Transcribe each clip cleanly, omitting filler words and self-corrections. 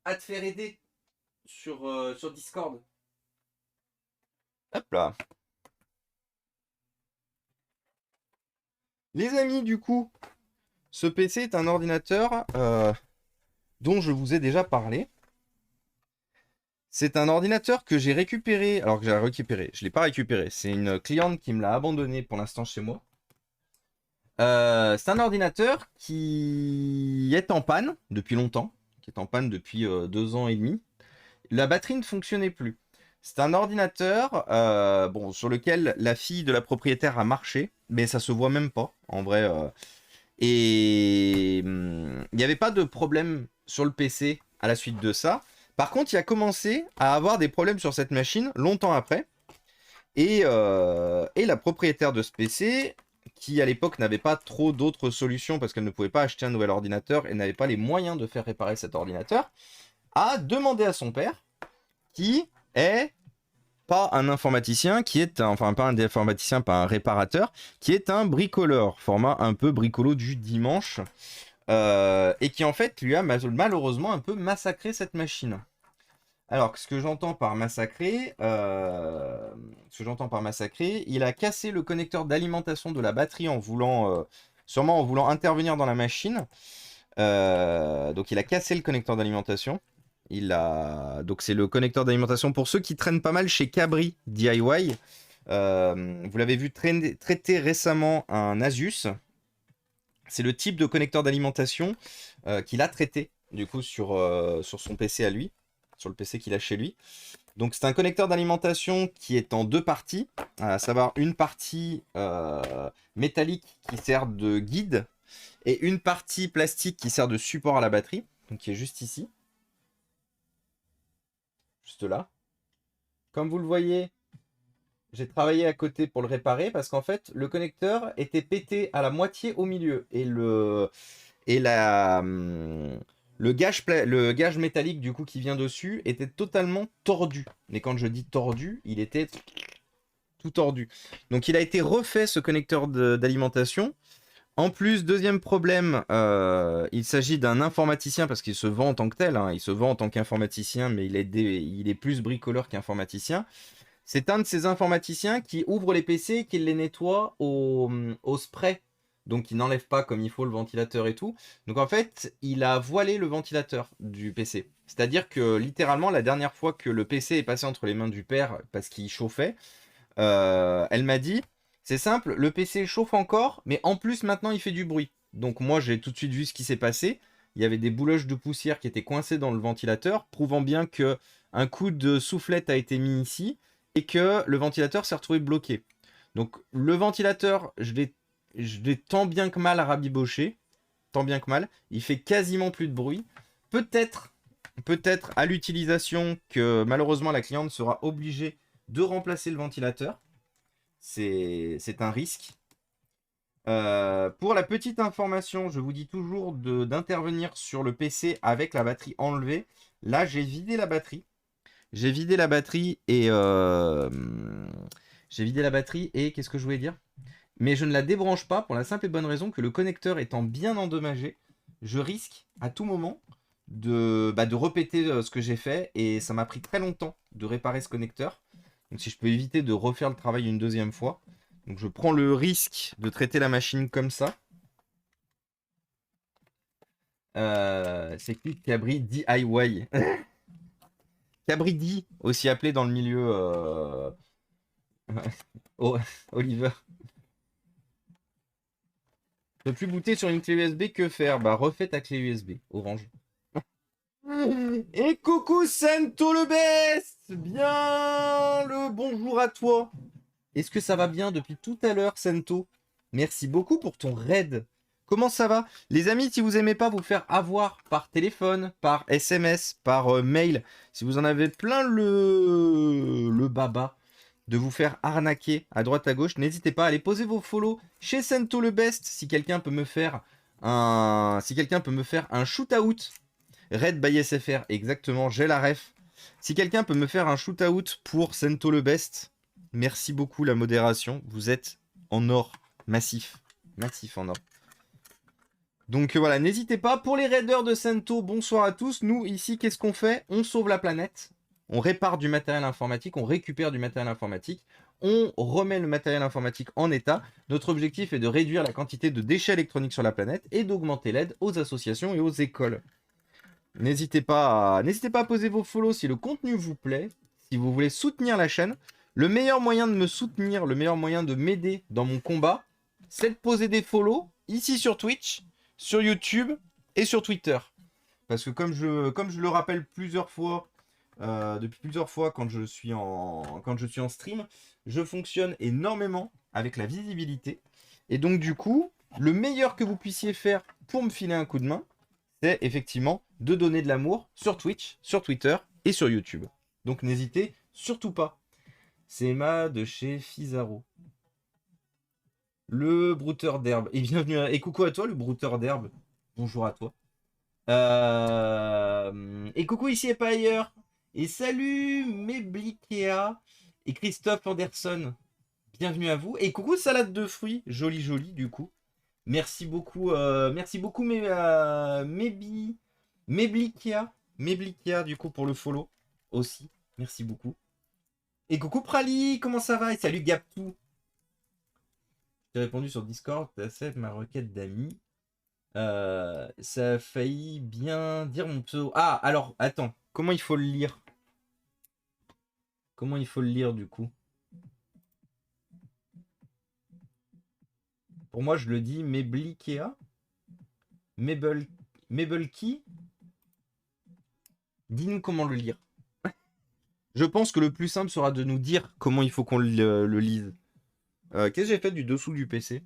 à te faire aider sur Discord. Hop là. Les amis, du coup, ce PC est un ordinateur dont je vous ai déjà parlé. C'est un ordinateur que j'ai récupéré. Alors que j'ai récupéré, je ne l'ai pas récupéré. C'est une cliente qui me l'a abandonné pour l'instant chez moi. C'est un ordinateur qui est en panne depuis longtemps, qui est en panne depuis 2 ans et demi. La batterie ne fonctionnait plus. C'est un ordinateur bon, sur lequel la fille de la propriétaire a marché, mais ça se voit même pas, en vrai. Et il n'y avait pas de problème sur le PC à la suite de ça. Par contre, il a commencé à avoir des problèmes sur cette machine longtemps après. Et la propriétaire de ce PC, qui à l'époque n'avait pas trop d'autres solutions parce qu'elle ne pouvait pas acheter un nouvel ordinateur et n'avait pas les moyens de faire réparer cet ordinateur, a demandé à son père, qui est pas un informaticien, qui est enfin pas un informaticien, pas un réparateur, qui est un bricoleur, format un peu bricolo du dimanche, et qui en fait lui a malheureusement un peu massacré cette machine. Alors, ce que j'entends par massacrer, il a cassé le connecteur d'alimentation de la batterie en voulant, sûrement en voulant intervenir dans la machine. Donc, il a cassé le connecteur d'alimentation. Donc, c'est le connecteur d'alimentation pour ceux qui traînent pas mal chez Cabri DIY. Vous l'avez vu traiter récemment un Asus. C'est le type de connecteur d'alimentation qu'il a traité, du coup, sur son PC à lui, sur le PC qu'il a chez lui. Donc c'est un connecteur d'alimentation qui est en 2 parties, à savoir une partie métallique qui sert de guide et une partie plastique qui sert de support à la batterie, donc qui est juste ici, juste là. Comme vous le voyez, j'ai travaillé à côté pour le réparer parce qu'en fait le connecteur était pété à la moitié au milieu et le gage métallique du coup qui vient dessus était totalement tordu. Mais quand je dis tordu, il était tout tordu. Donc il a été refait ce connecteur d'alimentation. En plus, deuxième problème, il s'agit d'un informaticien parce qu'il se vend en tant que tel. Hein, il se vend en tant qu'informaticien, mais il est plus bricoleur qu'informaticien. C'est un de ces informaticiens qui ouvre les PC et qui les nettoie au spray. Donc il n'enlève pas comme il faut le ventilateur et tout. Donc en fait, il a voilé le ventilateur du PC. C'est-à-dire que littéralement, la dernière fois que le PC est passé entre les mains du père parce qu'il chauffait, elle m'a dit, c'est simple, le PC chauffe encore, mais en plus maintenant il fait du bruit. Donc moi j'ai tout de suite vu ce qui s'est passé. Il y avait des bouloches de poussière qui étaient coincées dans le ventilateur, prouvant bien que un coup de soufflette a été mis ici et que le ventilateur s'est retrouvé bloqué. Donc le ventilateur, je l'ai tant bien que mal rabiboché, tant bien que mal. Il fait quasiment plus de bruit. Peut-être, peut-être à l'utilisation que malheureusement la cliente sera obligée de remplacer le ventilateur. C'est un risque. Pour la petite information, je vous dis toujours d'intervenir sur le PC avec la batterie enlevée. Là, j'ai vidé la batterie. J'ai vidé la batterie et qu'est-ce que je voulais dire? Mais je ne la débranche pas pour la simple et bonne raison que le connecteur étant bien endommagé, je risque à tout moment de répéter ce que j'ai fait et ça m'a pris très longtemps de réparer ce connecteur. Donc si je peux éviter de refaire le travail une deuxième fois, donc je prends le risque de traiter la machine comme ça. C'est qui Cabri DIY? Cabri D, aussi appelé dans le milieu Oliver. Ne plus booter sur une clé USB, que faire? Bah refais ta clé USB, Orange. Et coucou Sento le best! Bien le bonjour à toi. Est-ce que ça va bien depuis tout à l'heure, Sento? Merci beaucoup pour ton raid. Comment ça va? Les amis, si vous aimez pas vous faire avoir par téléphone, par SMS, par mail, si vous en avez plein le baba de vous faire arnaquer à droite à gauche, n'hésitez pas à aller poser vos follow chez Sento le best si quelqu'un peut me faire un shootout. Raid by SFR, exactement, j'ai la ref. Si quelqu'un peut me faire un shootout pour Sento le best, merci beaucoup la modération, vous êtes en or massif. Massif en or. Donc voilà, n'hésitez pas. Pour les raiders de Sento, bonsoir à tous. Nous, ici, qu'est-ce qu'on fait? On sauve la planète. On répare du matériel informatique, on récupère du matériel informatique, on remet le matériel informatique en état. Notre objectif est de réduire la quantité de déchets électroniques sur la planète et d'augmenter l'aide aux associations et aux écoles. N'hésitez pas à poser vos follow si le contenu vous plaît, si vous voulez soutenir la chaîne. Le meilleur moyen de me soutenir, le meilleur moyen de m'aider dans mon combat, c'est de poser des follow ici sur Twitch, sur YouTube et sur Twitter. Parce que comme je le rappelle plusieurs fois, depuis plusieurs fois quand je suis en stream, je fonctionne énormément avec la visibilité. Et donc du coup, le meilleur que vous puissiez faire pour me filer un coup de main, c'est effectivement de donner de l'amour sur Twitch, sur Twitter et sur YouTube. Donc n'hésitez surtout pas. C'est Emma de chez Fizaro. Le brouteur d'herbe. Et bienvenue et coucou à toi le brouteur d'herbe. Bonjour à toi. Et coucou ici et pas ailleurs. Et salut Meblikea et Christophe Anderson. Bienvenue à vous. Et coucou salade de fruits. Joli joli du coup. Merci beaucoup Meblikea. Meblikea du coup pour le follow aussi. Merci beaucoup. Et coucou Prali, comment ça va? Et salut Gaptou. J'ai répondu sur Discord, t'as accepté ma requête d'amis. Ça a failli bien dire mon pseudo. Ah, alors, attends. Comment il faut le lire? Comment il faut le lire, du coup? Pour moi, je le dis Meblikea. Mebelki. Dis-nous comment le lire. Je pense que le plus simple sera de nous dire comment il faut qu'on le lise. Qu'est-ce que j'ai fait du dessous du PC?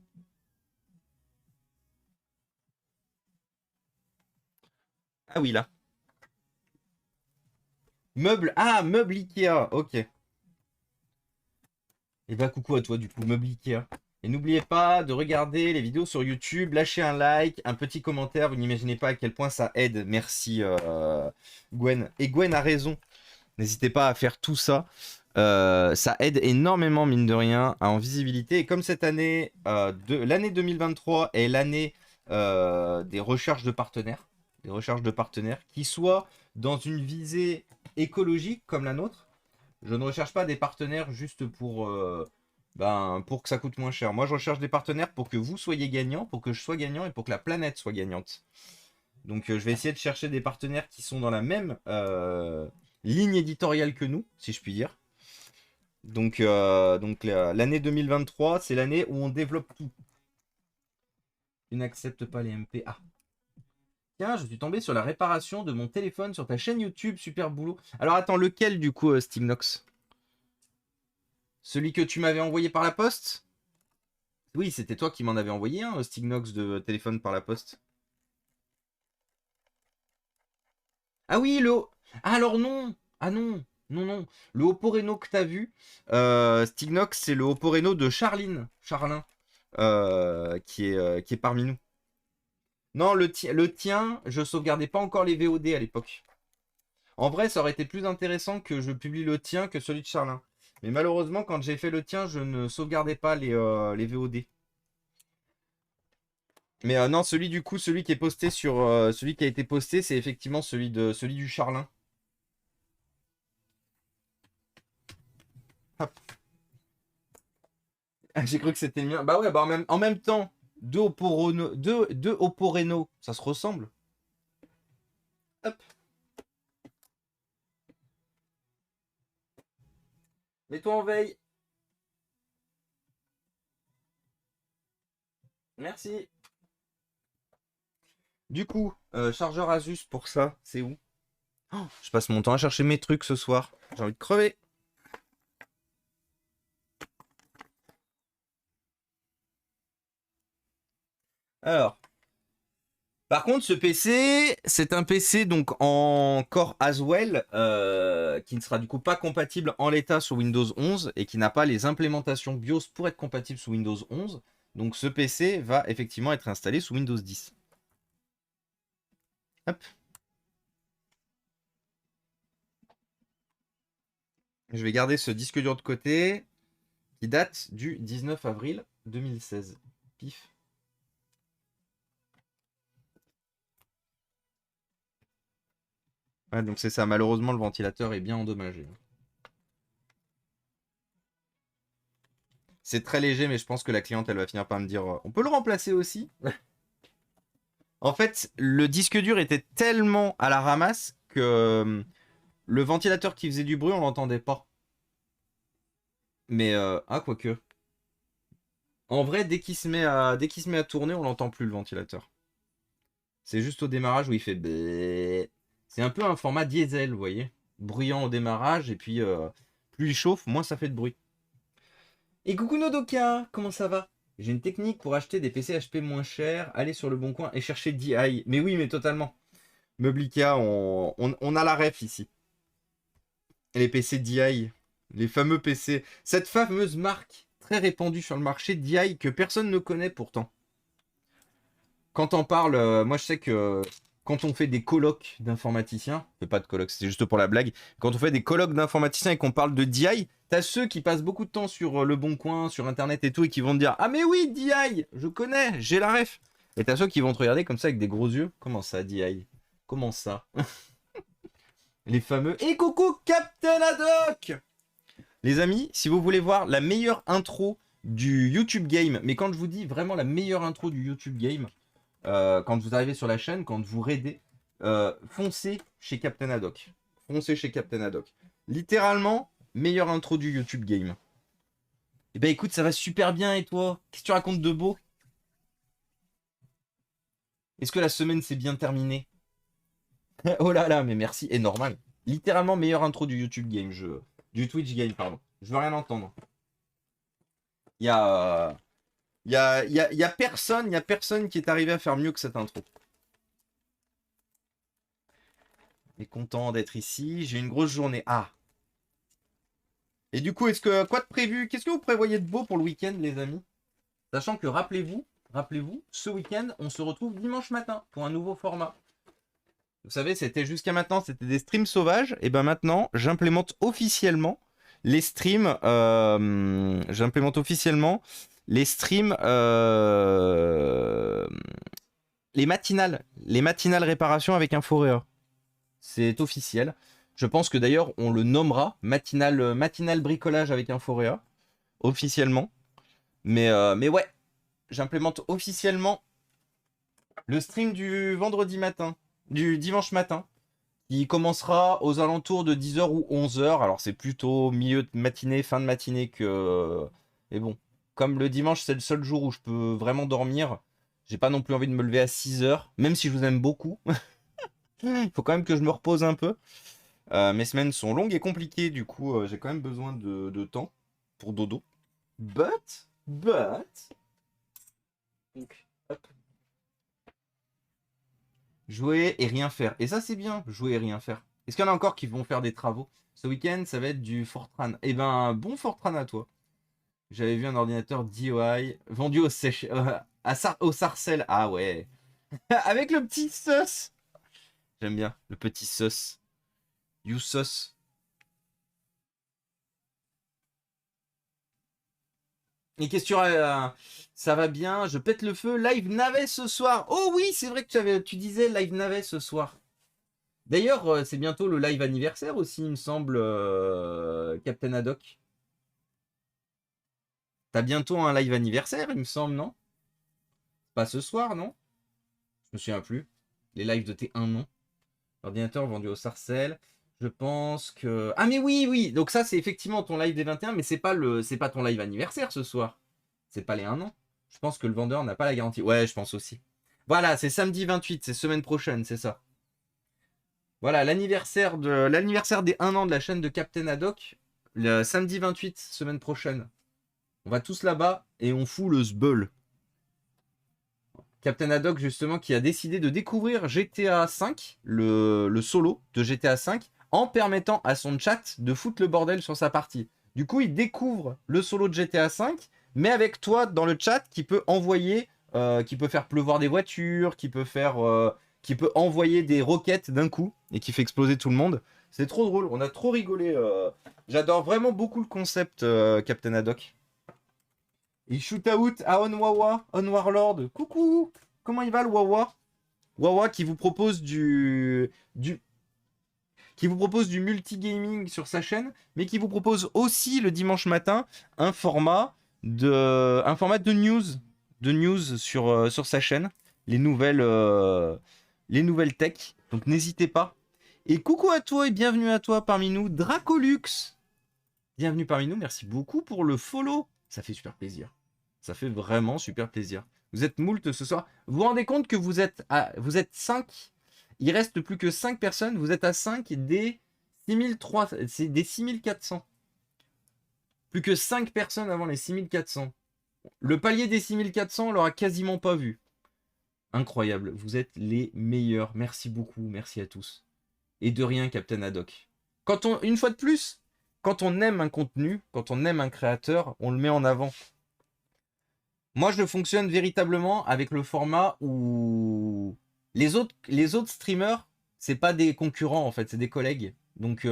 Ah oui, là. Meuble. Ah, meuble Ikea. Ok. Et bah coucou à toi du coup, meuble Ikea. Et n'oubliez pas de regarder les vidéos sur YouTube, lâcher un like, un petit commentaire, vous n'imaginez pas à quel point ça aide. Merci Gwen. Et Gwen a raison, n'hésitez pas à faire tout ça. Ça aide énormément mine de rien en visibilité. Et comme cette année, l'année 2023 est l'année des recherches de partenaires, qui soient dans une visée écologique comme la nôtre. Je ne recherche pas des partenaires juste pour que ça coûte moins cher. Moi, je recherche des partenaires pour que vous soyez gagnant, pour que je sois gagnant et pour que la planète soit gagnante. Donc, je vais essayer de chercher des partenaires qui sont dans la même ligne éditoriale que nous, si je puis dire. Donc l'année 2023, c'est l'année où on développe tout. Tu n'acceptes pas les MPA. Tiens, je suis tombé sur la réparation de mon téléphone sur ta chaîne YouTube, super boulot. Alors attends, lequel du coup, Stignox? Celui que tu m'avais envoyé par la poste? Oui, c'était toi qui m'en avais envoyé un, Stignox de téléphone par la poste. Ah oui, Ah alors non. Ah non, non, non. Le Oppo Reno que t'as vu, Stignox, c'est le Oppo Reno de Charlin, qui est parmi nous. Non, le tien, je sauvegardais pas encore les VOD à l'époque. En vrai, ça aurait été plus intéressant que je publie le tien que celui de Charlin. Mais malheureusement, quand j'ai fait le tien, je ne sauvegardais pas les VOD. Mais non, celui qui est posté sur celui qui a été posté, c'est effectivement celui du Charlin. Hop. Ah, j'ai cru que c'était le mien. Bah ouais, bah en même temps, deux Oppo Reno, ça se ressemble. Hop. Mets-toi en veille. Merci. Du coup, chargeur Asus pour ça, c'est où? Oh, je passe mon temps à chercher mes trucs ce soir. J'ai envie de crever. Alors. Par contre, ce PC, c'est un PC donc en Core Haswell qui ne sera du coup pas compatible en l'état sur Windows 11 et qui n'a pas les implémentations BIOS pour être compatible sous Windows 11. Donc ce PC va effectivement être installé sous Windows 10. Hop. Je vais garder ce disque dur de côté qui date du 19 avril 2016. Pif. Ouais, donc c'est ça. Malheureusement, le ventilateur est bien endommagé. C'est très léger, mais je pense que la cliente, elle va finir par me dire on peut le remplacer aussi. En fait, le disque dur était tellement à la ramasse que le ventilateur qui faisait du bruit, on l'entendait pas. Mais, quoique. En vrai, dès qu'il se met à tourner, on l'entend plus le ventilateur. C'est juste au démarrage où il fait bé. C'est un peu un format diesel, vous voyez. Bruyant au démarrage, et puis plus il chauffe, moins ça fait de bruit. Et coucou Nodoka, comment ça va? J'ai une technique pour acheter des PC HP moins chers, aller sur le bon coin et chercher DI. Mais oui, mais totalement. Meublica, on a la ref ici. Les PC DI, les fameux PC. Cette fameuse marque très répandue sur le marché DI que personne ne connaît pourtant. Quand on parle, moi je sais que quand on fait des colloques d'informaticiens, je fais pas de colloques, c'est juste pour la blague, quand on fait des colloques d'informaticiens et qu'on parle de DI, t'as ceux qui passent beaucoup de temps sur le bon coin, sur internet et tout, et qui vont te dire ah mais oui DI, je connais, j'ai la ref. Et t'as ceux qui vont te regarder comme ça avec des gros yeux. Comment ça DI? Comment ça? Les fameux et coucou Captain Haddock. Les amis, si vous voulez voir la meilleure intro du YouTube Game, mais quand je vous dis vraiment la meilleure intro du YouTube Game, quand vous arrivez sur la chaîne, quand vous raidez, foncez chez Captain Haddock. Foncez chez Captain Haddock. Littéralement, meilleure intro du YouTube Game. Eh ben écoute, ça va super bien et toi? Qu'est-ce que tu racontes de beau? Est-ce que la semaine s'est bien terminée? Oh là là, mais merci, et normal. Littéralement, meilleure intro du YouTube Game, du Twitch Game, pardon. Je veux rien entendre. Il y a... y a personne qui est arrivé à faire mieux que cette intro. Et content d'être ici. J'ai une grosse journée. Ah. Et du coup, quoi de prévu? Qu'est-ce que vous prévoyez de beau pour le week-end, les amis? Sachant que rappelez-vous, ce week-end, on se retrouve dimanche matin pour un nouveau format. Vous savez, c'était jusqu'à maintenant, c'était des streams sauvages. Et ben maintenant, j'implémente officiellement les streams. Les matinales réparation avec un Foréa. C'est officiel. Je pense que d'ailleurs, on le nommera matinal bricolage avec un Foréa, officiellement. Mais ouais, j'implémente officiellement le stream du vendredi matin, du dimanche matin, qui commencera aux alentours de 10h ou 11h. Alors c'est plutôt milieu de matinée, fin de matinée que... Mais bon, comme le dimanche c'est le seul jour où je peux vraiment dormir, j'ai pas non plus envie de me lever à 6h, même si je vous aime beaucoup. Il faut quand même que je me repose un peu. Mes semaines sont longues et compliquées, du coup, j'ai quand même besoin de temps pour dodo. But... Donc, hop. Jouer et rien faire. Et ça, c'est bien, jouer et rien faire. Est-ce qu'il y en a encore qui vont faire des travaux? Ce week-end, ça va être du Fortran. Eh ben, bon Fortran à toi. J'avais vu un ordinateur DIY vendu au Sarcelles. Ah ouais. Avec le petit sus. J'aime bien, le petit sus. You sus. Et question, ça va bien, je pète le feu, live navet ce soir. Oh oui, c'est vrai que tu disais live navet ce soir. D'ailleurs, c'est bientôt le live anniversaire aussi, il me semble, Captain Haddock. T'as bientôt un live anniversaire, il me semble, non? Pas ce soir, non? Je me souviens plus. Les lives de T1, non. Ordinateur vendu au Sarcelles. Je pense que... Ah mais oui, oui. Donc ça, c'est effectivement ton live des 21, mais c'est pas ton live anniversaire ce soir. C'est pas les 1 an. Je pense que le vendeur n'a pas la garantie. Ouais, je pense aussi. Voilà, c'est samedi 28, c'est semaine prochaine, c'est ça. Voilà, l'anniversaire des 1 an de la chaîne de Captain Haddock, le samedi 28, semaine prochaine. On va tous là-bas et on fout le sbeul. Captain Haddock, justement, qui a décidé de découvrir GTA V, le solo de GTA V, en permettant à son chat de foutre le bordel sur sa partie. Du coup, il découvre le solo de GTA V, mais avec toi dans le chat qui peut envoyer, qui peut faire pleuvoir des voitures, qui peut envoyer des roquettes d'un coup et qui fait exploser tout le monde. C'est trop drôle, on a trop rigolé. J'adore vraiment beaucoup le concept Captain Haddock. Il shoot out à On Warlord. Coucou. Comment il va le Wawa? Wawa qui vous propose du qui vous propose du multigaming sur sa chaîne, mais qui vous propose aussi le dimanche matin un format de news sur sa chaîne, les nouvelles tech. Donc n'hésitez pas. Et coucou à toi et bienvenue à toi parmi nous, Dracolux. Bienvenue parmi nous, merci beaucoup pour le follow. Ça fait super plaisir. Ça fait vraiment super plaisir. Vous êtes moult ce soir. Vous vous rendez compte que vous êtes 5. Il reste plus que 5 personnes. Vous êtes à 5 des 6300. C'est des 6400. Plus que 5 personnes avant les 6400. Le palier des 6400, on l'aura quasiment pas vu. Incroyable. Vous êtes les meilleurs. Merci beaucoup. Merci à tous. Et de rien, Captain Haddock. Une fois de plus, quand on aime un contenu, quand on aime un créateur, on le met en avant. Moi, je fonctionne véritablement avec le format où les autres streamers, c'est pas des concurrents en fait, c'est des collègues. Donc,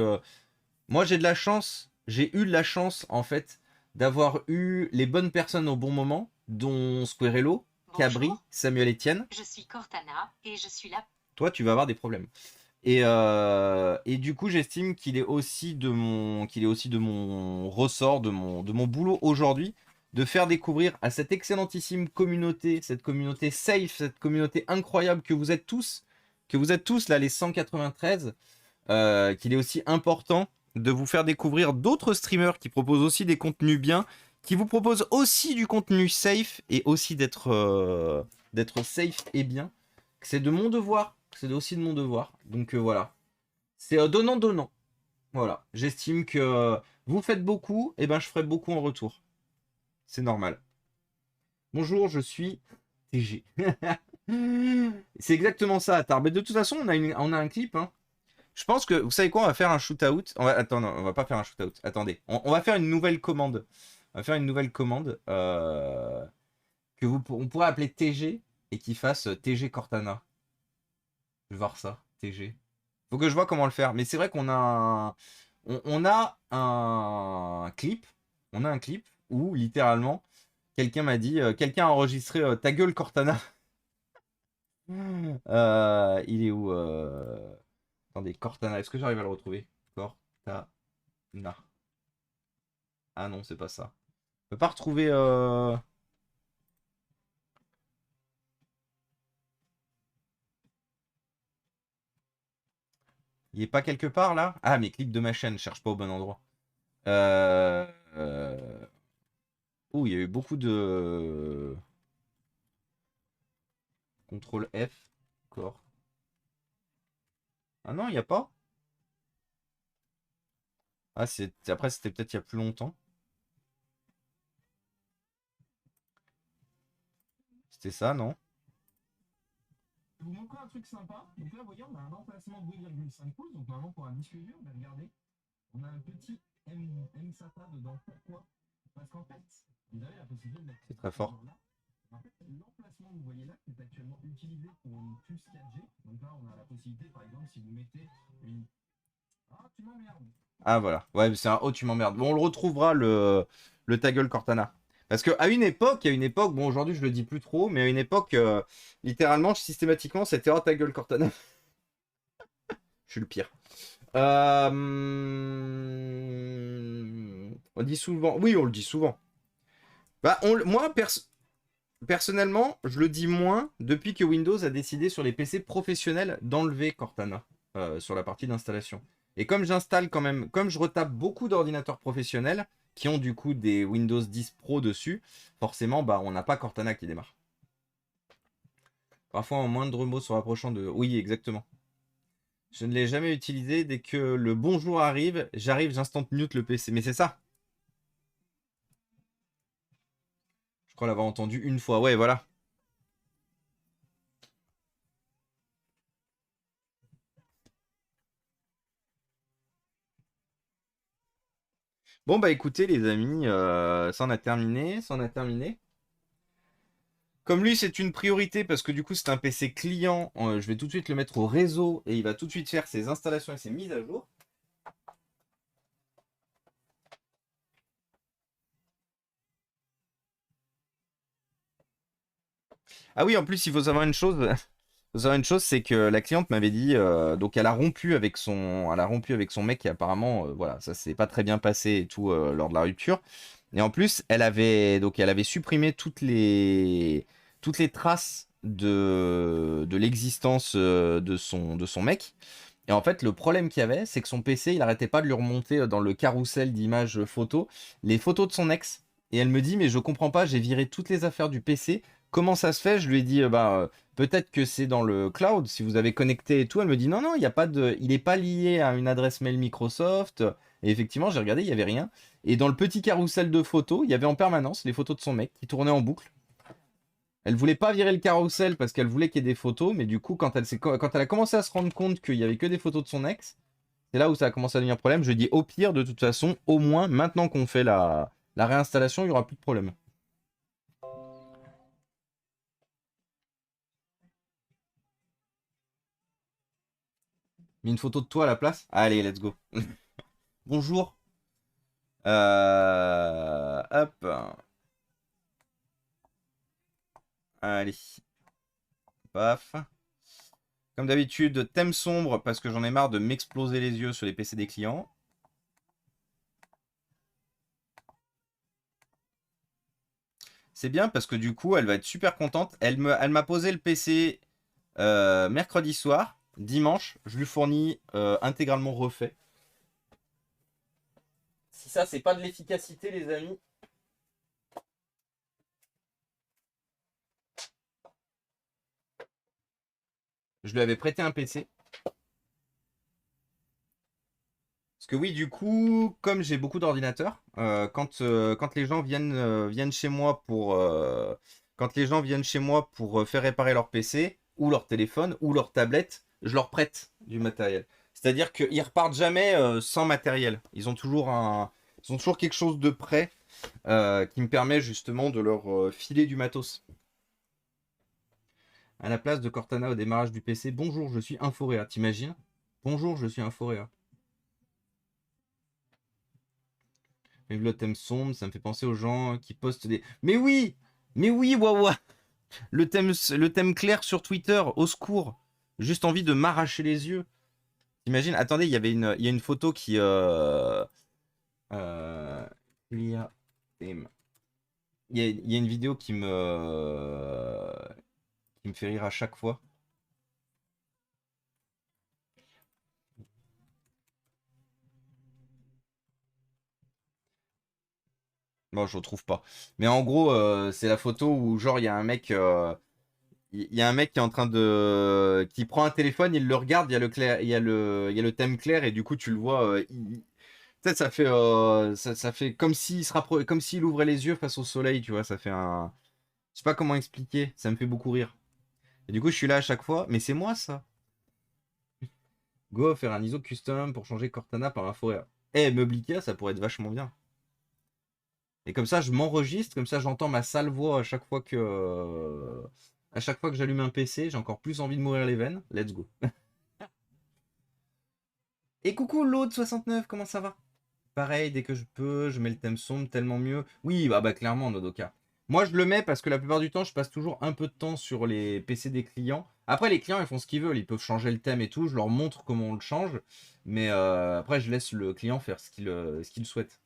moi, j'ai eu de la chance en fait d'avoir eu les bonnes personnes au bon moment, dont Squirrello, Cabri, Samuel Etienne. Je suis Cortana et je suis là. Toi, tu vas avoir des problèmes. Et du coup, j'estime qu'il est aussi de mon ressort, de mon boulot aujourd'hui, de faire découvrir à cette excellentissime communauté, cette communauté safe, cette communauté incroyable que vous êtes tous là, les 193, qu'il est aussi important de vous faire découvrir d'autres streamers qui proposent aussi des contenus bien, qui vous proposent aussi du contenu safe et aussi d'être safe et bien. C'est de mon devoir. C'est aussi de mon devoir. Donc voilà. C'est donnant-donnant. Voilà. J'estime que vous faites beaucoup, et ben je ferai beaucoup en retour. C'est normal. Bonjour, je suis TG. C'est exactement ça, Attar. Mais de toute façon, on a un clip. Hein. Je pense que, vous savez quoi, on va faire un shootout. Attends, non, on va pas faire un shootout. Attendez. On va faire une nouvelle commande. On va faire une nouvelle commande on pourrait appeler TG et qui fasse TG Cortana. Je vais voir ça, TG. Faut que je vois comment le faire. Mais c'est vrai qu'on a on a un clip. On a un clip où littéralement quelqu'un m'a dit, quelqu'un a enregistré ta gueule Cortana. Il est où Attendez, Cortana. Est-ce que j'arrive à le retrouver? Cortana. Ah non, c'est pas ça. Je peux pas retrouver. Il est pas quelque part là? Ah, mes clips de ma chaîne, je cherche pas au bon endroit. Oh, il y a eu beaucoup de. CTRL F. Corps. Ah non, il n'y a pas? Ah, après, c'était peut-être il y a plus longtemps. C'était ça, non? Je vais vous montrer un truc sympa. Donc là, vous voyez, on a un emplacement de 2,5 pouces. Donc normalement, pour un diffuseur, on va regarder. On a un petit MSATA dedans. Pourquoi? Parce qu'en fait, vous avez la possibilité de mettre. C'est très fort. En fait, l'emplacement que vous voyez là, qui est actuellement utilisé pour une puce 4G. Donc là, on a la possibilité, par exemple, si vous mettez une. Ah, tu m'emmerdes. Ah, voilà. Ouais, c'est un oh, tu m'emmerdes. Bon, on le retrouvera, le ta gueule Cortana. Parce qu'à une époque, bon, aujourd'hui, je le dis plus trop, mais à une époque, littéralement, systématiquement, c'était oh, ta gueule Cortana. Je suis le pire. On dit souvent. Oui, on le dit souvent. Bah, moi, personnellement, je le dis moins depuis que Windows a décidé sur les PC professionnels d'enlever Cortana sur la partie d'installation. Et comme j'installe quand même, comme je retape beaucoup d'ordinateurs professionnels qui ont du coup des Windows 10 Pro dessus, forcément, bah, on n'a pas Cortana qui démarre. Parfois, en moindre mot se rapprochant de... Oui, exactement. Je ne l'ai jamais utilisé. Dès que le bonjour arrive, j'instant mute le PC. Mais c'est ça. Je crois l'avoir entendu une fois. Ouais, voilà. Bon, bah écoutez, les amis, ça en a terminé. Ça en a terminé. Comme lui, c'est une priorité parce que du coup, c'est un PC client. Je vais tout de suite le mettre au réseau et il va tout de suite faire ses installations et ses mises à jour. Ah oui, en plus, il faut savoir une chose. Faut savoir une chose, c'est que la cliente m'avait dit, donc elle a rompu avec son mec et apparemment, voilà, ça s'est pas très bien passé et tout lors de la rupture. Et en plus, elle avait supprimé toutes les traces de l'existence de son mec. Et en fait, le problème qu'il y avait, c'est que son PC, il arrêtait pas de lui remonter dans le carrousel d'images photos, les photos de son ex. Et elle me dit, mais je comprends pas, j'ai viré toutes les affaires du PC. Comment ça se fait? Je lui ai dit, peut-être que c'est dans le cloud, si vous avez connecté et tout. Elle me dit, non, non, il y a pas de, il n'est pas lié à une adresse mail Microsoft. Et effectivement, j'ai regardé, il y avait rien. Et dans le petit carrousel de photos, il y avait en permanence les photos de son mec qui tournaient en boucle. Elle voulait pas virer le carrousel parce qu'elle voulait qu'il y ait des photos, mais du coup, quand elle a commencé à se rendre compte qu'il y avait que des photos de son ex, c'est là où ça a commencé à devenir problème. Je dis au pire, de toute façon, au moins, maintenant qu'on fait la réinstallation, il y aura plus de problème. Mets une photo de toi à la place. Allez, let's go. Bonjour. Hop. Allez. Paf. Comme d'habitude, thème sombre parce que j'en ai marre de m'exploser les yeux sur les PC des clients. C'est bien parce que du coup, elle va être super contente. Elle m'a posé le PC mercredi soir. Dimanche, je lui fournis intégralement refait. Si ça, c'est pas de l'efficacité, les amis. Je lui avais prêté un PC. Parce que oui, du coup, comme j'ai beaucoup d'ordinateurs, quand les gens viennent chez moi quand les gens viennent chez moi pour faire réparer leur PC, ou leur téléphone, ou leur tablette, je leur prête du matériel. C'est-à-dire qu'ils repartent jamais sans matériel. Ils ont toujours quelque chose de prêt qui me permet justement de leur filer du matos. À la place de Cortana au démarrage du PC, bonjour, je suis Inforéa. T'imagines? Bonjour, je suis Inforéa. Vive le thème sombre, ça me fait penser aux gens qui postent des. Mais oui! Mais oui, Wawa! Le thème clair sur Twitter, au secours! Juste envie de m'arracher les yeux. T'imagines? Attendez, il y a une photo qui. Clear theme. Il y a une vidéo qui me fait rire à chaque fois. Bon, je retrouve pas. Mais en gros, c'est la photo où, genre, il y a un mec. Il y a un mec qui est en train de. Qui prend un téléphone, il le regarde, il y a le, clair, il y a le thème clair, et du coup, tu le vois. Tu sais, ça fait comme comme s'il ouvrait les yeux face au soleil, tu vois. Ça fait un. Je sais pas comment expliquer, ça me fait beaucoup rire. Et du coup, je suis là à chaque fois, mais c'est moi ça. Go, faire un ISO custom pour changer Cortana par un Fourier. Eh, Meublikia, ça pourrait être vachement bien. Et comme ça, je m'enregistre, comme ça, j'entends ma sale voix à chaque fois que j'allume un PC, j'ai encore plus envie de mourir les veines. Let's go. Et coucou l'autre 69, comment ça va? Pareil, dès que je peux, je mets le thème sombre, tellement mieux. Oui, bah clairement, Nodoka. Moi, je le mets parce que la plupart du temps, je passe toujours un peu de temps sur les PC des clients. Après, les clients, ils font ce qu'ils veulent. Ils peuvent changer le thème et tout. Je leur montre comment on le change. Mais après, je laisse le client faire ce qu'il souhaite.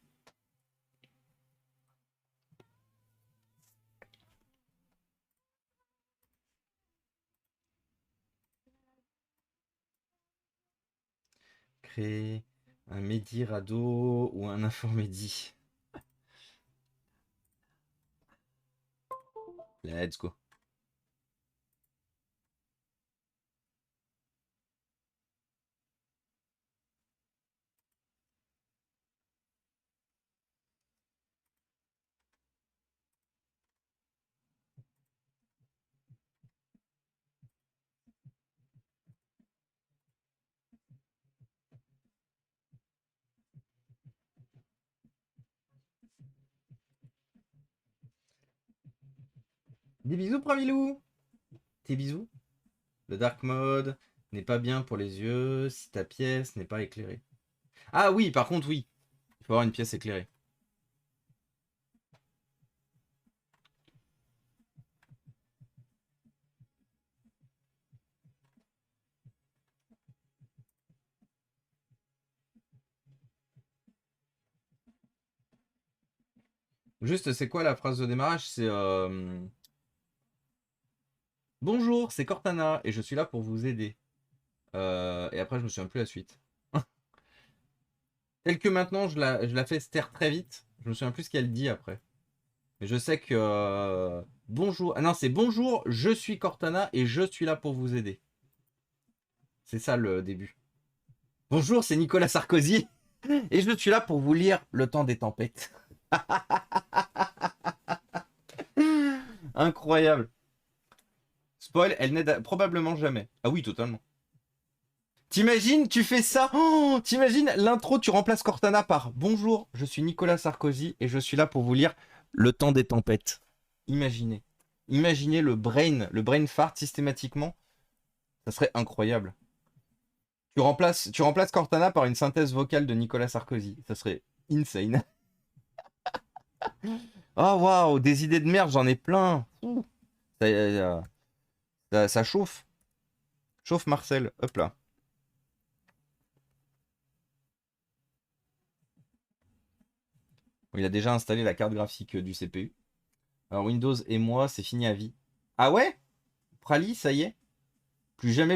Créer un Mehdi Rado ou un Informedi. Let's go. Des bisous, Pramilou. Tes bisous. Le dark mode n'est pas bien pour les yeux si ta pièce n'est pas éclairée. Ah oui, par contre, oui. Il faut avoir une pièce éclairée. Juste, c'est quoi la phrase de démarrage? C'est bonjour, c'est Cortana et je suis là pour vous aider. Et après, je me souviens plus la suite. Tel que maintenant, je la fais se taire très vite. Je me souviens plus ce qu'elle dit après. Mais je sais que bonjour. Ah non, c'est bonjour, je suis Cortana et je suis là pour vous aider. C'est ça le début. Bonjour, c'est Nicolas Sarkozy et je suis là pour vous lire Le temps des tempêtes. Incroyable. Spoil, elle n'aide probablement jamais. Ah oui, totalement. T'imagines, tu fais ça. Oh, t'imagines l'intro, tu remplaces Cortana par bonjour, je suis Nicolas Sarkozy et je suis là pour vous lire Le temps des tempêtes. Imaginez. Imaginez le brain fart systématiquement. Ça serait incroyable. Tu remplaces Cortana par une synthèse vocale de Nicolas Sarkozy. Ça serait insane. Oh waouh, des idées de merde, j'en ai plein. Ouh. Ça chauffe. Chauffe Marcel. Hop là. Il a déjà installé la carte graphique du CPU. Alors Windows et moi, c'est fini à vie. Ah ouais? Prali, ça y est? Plus jamais